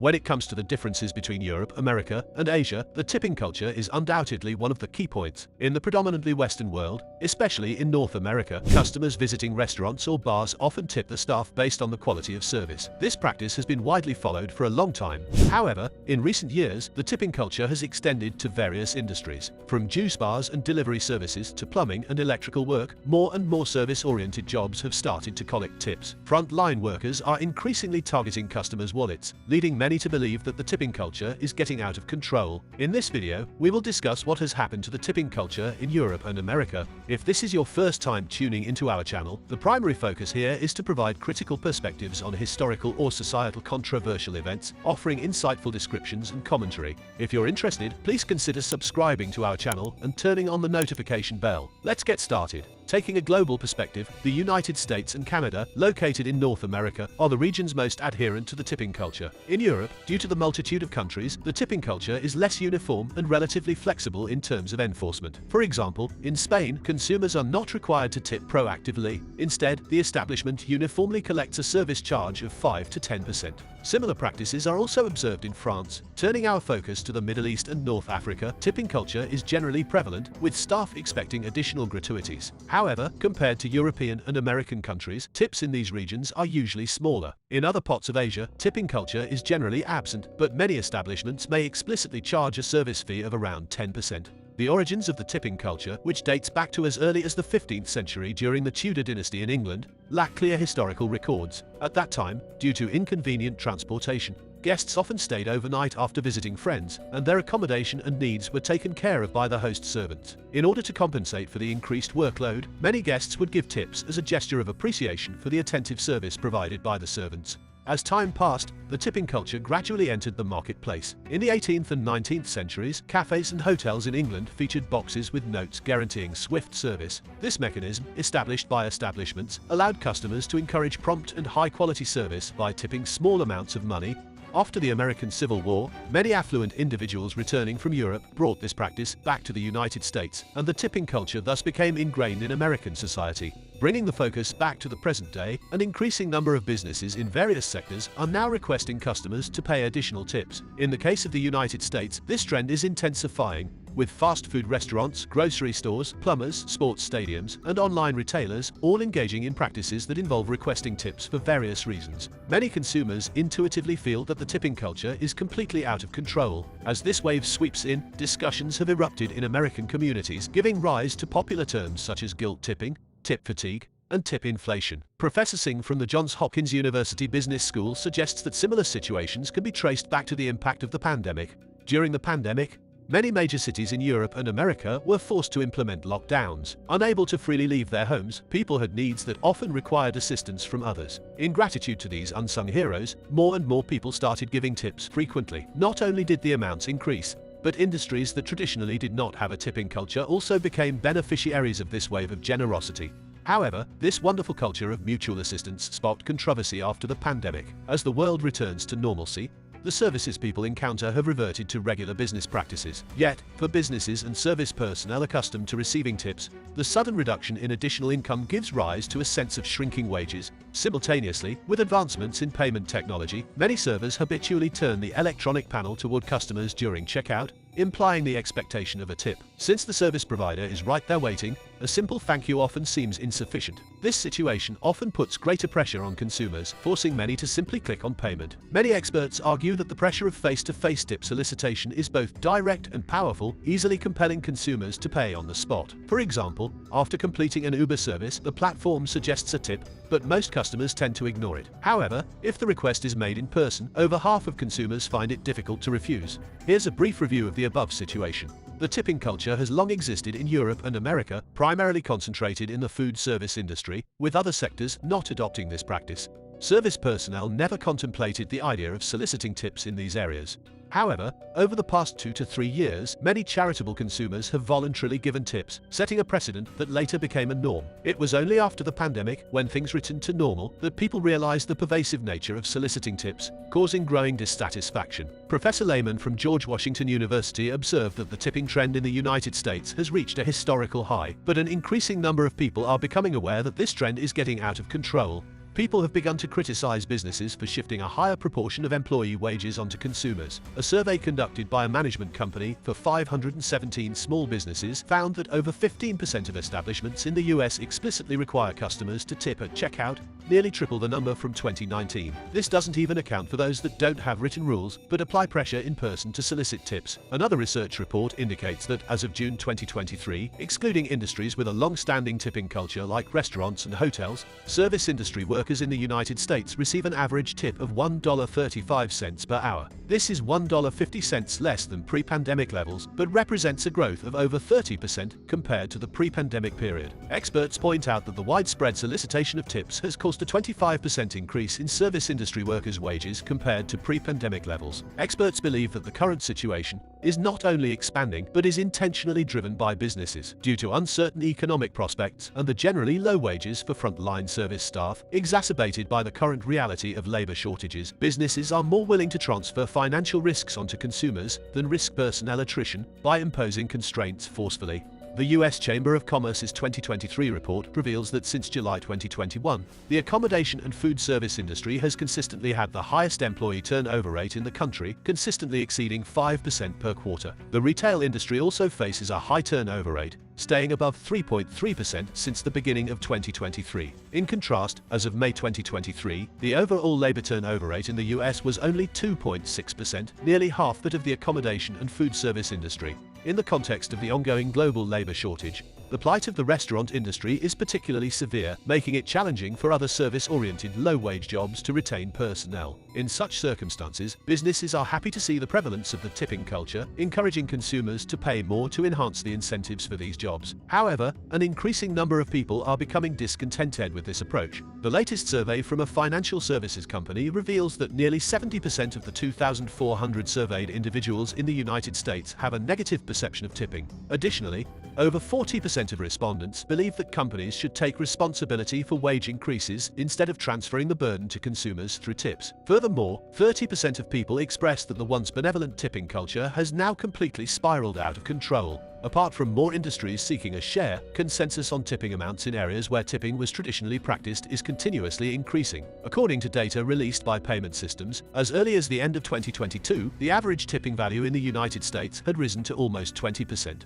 When it comes to the differences between Europe, America, and Asia, the tipping culture is undoubtedly one of the key points. In the predominantly Western world, especially in North America, customers visiting restaurants or bars often tip the staff based on the quality of service. This practice has been widely followed for a long time. However, in recent years, the tipping culture has extended to various industries. From juice bars and delivery services to plumbing and electrical work, more and more service-oriented jobs have started to collect tips. Front-line workers are increasingly targeting customers' wallets, leading many to believe that the tipping culture is getting out of control. In this video, we will discuss what has happened to the tipping culture in Europe and America. If this is your first time tuning into our channel, the primary focus here is to provide critical perspectives on historical or societal controversial events, offering insightful descriptions and commentary. If you're interested, please consider subscribing to our channel and turning on the notification bell. Let's get started. Taking a global perspective, the United States and Canada, located in North America, are the regions most adherent to the tipping culture. In Europe, due to the multitude of countries, the tipping culture is less uniform and relatively flexible in terms of enforcement. For example, in Spain, consumers are not required to tip proactively. Instead, the establishment uniformly collects a service charge of 5 to 10%. Similar practices are also observed in France. Turning our focus to the Middle East and North Africa, tipping culture is generally prevalent, with staff expecting additional gratuities. However, compared to European and American countries, tips in these regions are usually smaller. In other parts of Asia, tipping culture is generally absent, but many establishments may explicitly charge a service fee of around 10%. The origins of the tipping culture, which dates back to as early as the 15th century during the Tudor dynasty in England, lack clear historical records. At that time, due to inconvenient transportation, guests often stayed overnight after visiting friends, and their accommodation and needs were taken care of by the host servants. In order to compensate for the increased workload, many guests would give tips as a gesture of appreciation for the attentive service provided by the servants. As time passed, the tipping culture gradually entered the marketplace. In the 18th and 19th centuries, cafes and hotels in England featured boxes with notes guaranteeing swift service. This mechanism, established by establishments, allowed customers to encourage prompt and high-quality service by tipping small amounts of money. After the American Civil War, many affluent individuals returning from Europe brought this practice back to the United States, and the tipping culture thus became ingrained in American society. Bringing the focus back to the present day, an increasing number of businesses in various sectors are now requesting customers to pay additional tips. In the case of the United States, this trend is intensifying, with fast food restaurants, grocery stores, plumbers, sports stadiums, and online retailers all engaging in practices that involve requesting tips for various reasons. Many consumers intuitively feel that the tipping culture is completely out of control. As this wave sweeps in, discussions have erupted in American communities, giving rise to popular terms such as guilt tipping, tip fatigue, and tip inflation. Professor Singh from the Johns Hopkins University Business School suggests that similar situations can be traced back to the impact of the pandemic. During the pandemic, many major cities in Europe and America were forced to implement lockdowns. Unable to freely leave their homes, people had needs that often required assistance from others. In gratitude to these unsung heroes, more and more people started giving tips frequently. Not only did the amounts increase, but industries that traditionally did not have a tipping culture also became beneficiaries of this wave of generosity. However, this wonderful culture of mutual assistance sparked controversy after the pandemic. As the world returns to normalcy, the services people encounter have reverted to regular business practices. Yet, for businesses and service personnel accustomed to receiving tips, the sudden reduction in additional income gives rise to a sense of shrinking wages. Simultaneously, with advancements in payment technology, many servers habitually turn the electronic panel toward customers during checkout, implying the expectation of a tip. Since the service provider is right there waiting, a simple thank you often seems insufficient. This situation often puts greater pressure on consumers, forcing many to simply click on payment. Many experts argue that the pressure of face-to-face tip solicitation is both direct and powerful, easily compelling consumers to pay on the spot. For example, after completing an Uber service, the platform suggests a tip, but most customers tend to ignore it. However, if the request is made in person, over half of consumers find it difficult to refuse. Here's a brief review of the above situation. The tipping culture has long existed in Europe and America, primarily concentrated in the food service industry, with other sectors not adopting this practice. Service personnel never contemplated the idea of soliciting tips in these areas. However, over the past 2 to 3 years, many charitable consumers have voluntarily given tips, setting a precedent that later became a norm. It was only after the pandemic, when things returned to normal, that people realized the pervasive nature of soliciting tips, causing growing dissatisfaction. Professor Lehman from George Washington University observed that the tipping trend in the United States has reached a historical high, but an increasing number of people are becoming aware that this trend is getting out of control. People have begun to criticize businesses for shifting a higher proportion of employee wages onto consumers. A survey conducted by a management company for 517 small businesses found that over 15% of establishments in the US explicitly require customers to tip at checkout, nearly triple the number from 2019. This doesn't even account for those that don't have written rules but apply pressure in person to solicit tips. Another research report indicates that as of June 2023, excluding industries with a long-standing tipping culture like restaurants and hotels, service industry workers in the United States receive an average tip of $1.35 per hour. This is $1.50 less than pre-pandemic levels, but represents a growth of over 30% compared to the pre-pandemic period. Experts point out that the widespread solicitation of tips has caused a 25% increase in service industry workers' wages compared to pre-pandemic levels. Experts believe that the current situation is not only expanding but is intentionally driven by businesses due to uncertain economic prospects and the generally low wages for frontline service staff, exacerbated by the current reality of labor shortages. Businesses are more willing to transfer financial risks onto consumers than risk personnel attrition by imposing constraints forcefully. The U.S. Chamber of Commerce's 2023 report reveals that since July 2021, the accommodation and food service industry has consistently had the highest employee turnover rate in the country, consistently exceeding 5% per quarter. The retail industry also faces a high turnover rate, staying above 3.3% since the beginning of 2023. In contrast, as of May 2023, the overall labor turnover rate in the US was only 2.6%, nearly half that of the accommodation and food service industry. In the context of the ongoing global labor shortage, the plight of the restaurant industry is particularly severe, making it challenging for other service-oriented low-wage jobs to retain personnel. In such circumstances, businesses are happy to see the prevalence of the tipping culture, encouraging consumers to pay more to enhance the incentives for these jobs. However, an increasing number of people are becoming discontented with this approach. The latest survey from a financial services company reveals that nearly 70% of the 2,400 surveyed individuals in the United States have a negative perception of tipping. Additionally, over 40% of respondents believe that companies should take responsibility for wage increases instead of transferring the burden to consumers through tips. Furthermore, 30% of people express that the once benevolent tipping culture has now completely spiraled out of control. Apart from more industries seeking a share, consensus on tipping amounts in areas where tipping was traditionally practiced is continuously increasing. According to data released by payment systems, as early as the end of 2022, the average tipping value in the United States had risen to almost 20%.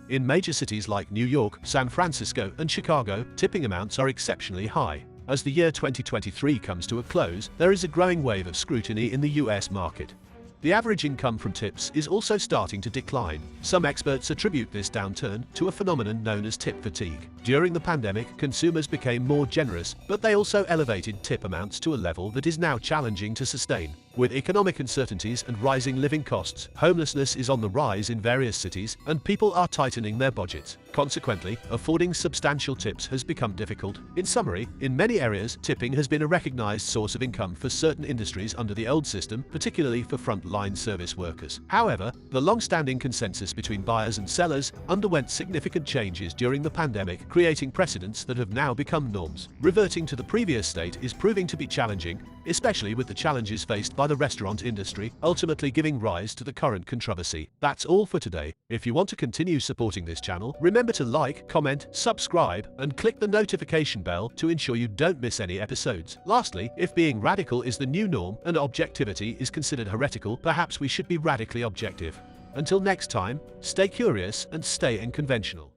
In major cities like New York, San Francisco, and Chicago, tipping amounts are exceptionally high. As the year 2023 comes to a close, there is a growing wave of scrutiny in the US market. The average income from tips is also starting to decline. Some experts attribute this downturn to a phenomenon known as tip fatigue. During the pandemic, consumers became more generous, but they also elevated tip amounts to a level that is now challenging to sustain. With economic uncertainties and rising living costs, homelessness is on the rise in various cities, and people are tightening their budgets. Consequently, affording substantial tips has become difficult. In summary, in many areas, tipping has been a recognized source of income for certain industries under the old system, particularly for frontline service workers. However, the long-standing consensus between buyers and sellers underwent significant changes during the pandemic, creating precedents that have now become norms. Reverting to the previous state is proving to be challenging, especially with the challenges faced by the restaurant industry, ultimately giving rise to the current controversy. That's all for today. If you want to continue supporting this channel, remember to like, comment, subscribe, and click the notification bell to ensure you don't miss any episodes. Lastly, if being radical is the new norm and objectivity is considered heretical, perhaps we should be radically objective. Until next time, stay curious and stay unconventional.